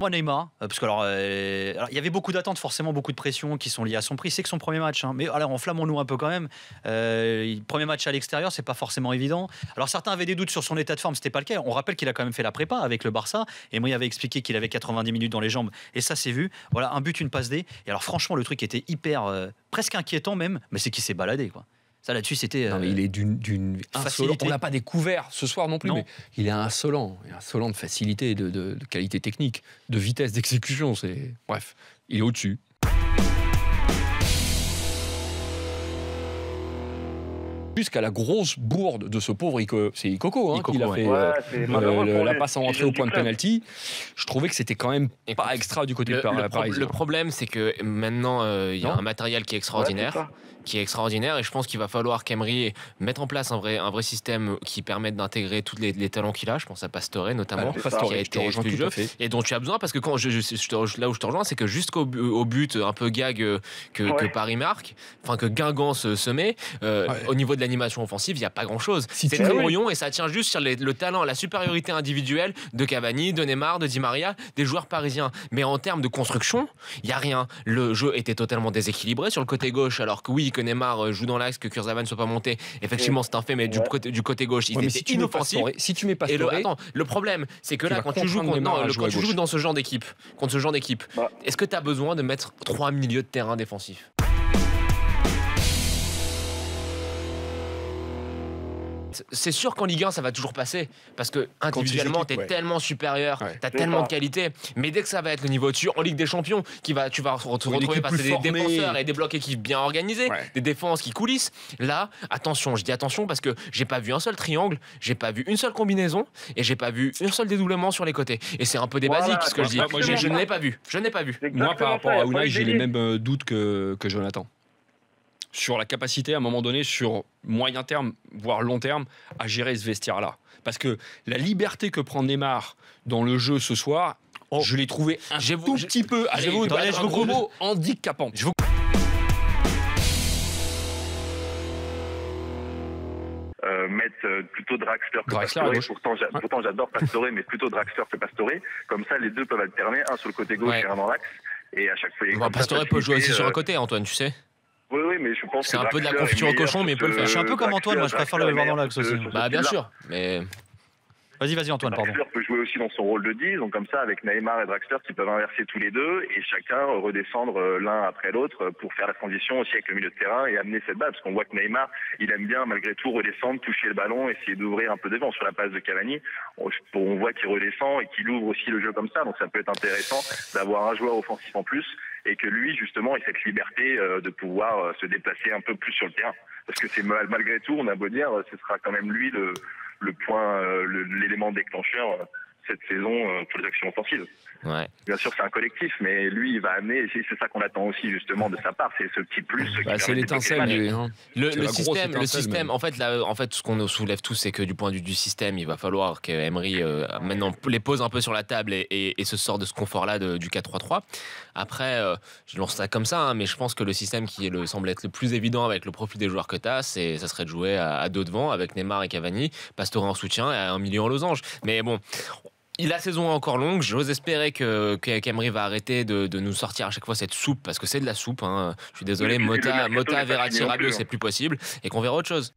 moi Neymar, parce que alors, il y avait beaucoup d'attentes, forcément beaucoup de pression qui sont liées à son prix. C'est que son premier match, hein, mais alors enflammons-nous un peu quand même. Premier match à l'extérieur, c'est pas forcément évident. Alors certains avaient des doutes sur son état de forme, c'était pas le cas. On rappelle qu'il a quand même fait la prépa avec le Barça, et moi il avait expliqué qu'il avait 90 minutes dans les jambes, et ça c'est vu. Voilà, un but, une passe D. Et alors franchement, le truc était hyper, presque inquiétant même, mais c'est qu'il s'est baladé quoi. Ça là-dessus c'était. Non, mais il est d'une facilité. On l'a pas découvert ce soir non plus, Non. mais il est insolent de facilité, de qualité technique, de vitesse d'exécution. Bref, il est au-dessus. Jusqu'à la grosse bourde de ce pauvre c'est Ikoko, qui l'a fait la passe en entrée au point de penalty. Je trouvais que c'était quand même pas extra du côté de Paris. Le problème, c'est que maintenant, il y a un matériel qui est extraordinaire. Et je pense qu'il va falloir qu'Emery mette en place un vrai système qui permette d'intégrer tous les talents qu'il a. Je pense à Pastore notamment, qui a été exclu du jeu et dont tu as besoin, parce que quand là où je te rejoins, c'est que jusqu'au but un peu gag que Paris marque, enfin que Guingamp se met, au niveau de l'animation offensive, il n'y a pas grand chose. C'est très brouillon et ça tient juste sur le talent, la supériorité individuelle de Cavani, de Neymar, de Di Maria, des joueurs parisiens. Mais en termes de construction, il n'y a rien. Le jeu était totalement déséquilibré sur le côté gauche, alors que oui, que Neymar joue dans l'axe, que Kurzawa ne soit pas monté. Effectivement, c'est un fait, mais du côté gauche, il était inoffensif. Si tu mets pas le problème, c'est que là, quand tu joues dans ce genre d'équipe, est-ce que tu as besoin de mettre 3 milieux de terrain défensifs ? C'est sûr qu'en Ligue 1 ça va toujours passer parce que individuellement t'es tellement supérieur, t'as tellement de qualité, mais dès que ça va être le niveau dessus en Ligue des Champions tu vas te retrouver face à des défenseurs et des blocs équipes bien organisés, des défenses qui coulissent. Là, attention, je dis attention parce que j'ai pas vu un seul triangle, j'ai pas vu une seule combinaison et j'ai pas vu un seul dédoublement sur les côtés. Et c'est un peu des basiques ce que je dis. Je ne l'ai pas vu. Moi, par rapport à Unai, j'ai les mêmes doutes que Jonathan. Sur la capacité, à un moment donné, sur moyen terme, voire long terme, à gérer ce vestiaire-là. Parce que la liberté que prend Neymar dans le jeu ce soir, je l'ai trouvé un tout petit peu, handicapant. Mettre plutôt Draxler que Pastore. Pourtant j'adore Pastore, mais plutôt Draxler que Pastore. Comme ça, les deux peuvent alterner, un sur le côté gauche et un dans l'axe. Et à chaque fois, Pastore peut jouer aussi sur un côté, Antoine, tu sais. Oui, mais je pense que c'est un peu de la confiture au cochon, mais il peut le faire. Je suis un peu comme Antoine, moi je préfère le voir dans l'axe aussi. Bah bien sûr, mais... Vas-y Antoine, pardon. Draxler peut jouer aussi dans son rôle de 10, donc comme ça avec Neymar et Draxler qui peuvent inverser tous les deux et chacun redescendre l'un après l'autre pour faire la transition aussi avec le milieu de terrain et amener cette balle, parce qu'on voit que Neymar, il aime bien malgré tout redescendre, toucher le ballon, essayer d'ouvrir un peu devant. Sur la passe de Cavani, on voit qu'il redescend et qu'il ouvre aussi le jeu comme ça, donc ça peut être intéressant d'avoir un joueur offensif en plus et que lui justement ait cette liberté de pouvoir se déplacer un peu plus sur le terrain, parce que c'est malgré tout, on a beau dire, ce sera quand même lui le point, l'élément déclencheur cette saison pour les actions offensives. Ouais. Bien sûr, c'est un collectif, mais lui, il va amener, et c'est ça qu'on attend aussi justement de sa part, c'est ce petit plus. C'est l'étincelle. Le système. En fait, ce qu'on soulève tous, c'est que du point de vue du système, il va falloir qu'Emery maintenant les pose un peu sur la table et se sort de ce confort-là du 4-3-3. Après, je lance ça comme ça, mais je pense que le système qui semble être le plus évident avec le profil des joueurs que tu as, ça serait de jouer à deux devant avec Neymar et Cavani, Pastore en soutien et un milieu en losange. Mais bon, la saison est encore longue, j'ose espérer qu'Emery va arrêter de nous sortir à chaque fois cette soupe, parce que c'est de la soupe, hein. Je suis désolé, Mota, Verratti, Rabiot, c'est plus possible, et qu'on verra autre chose.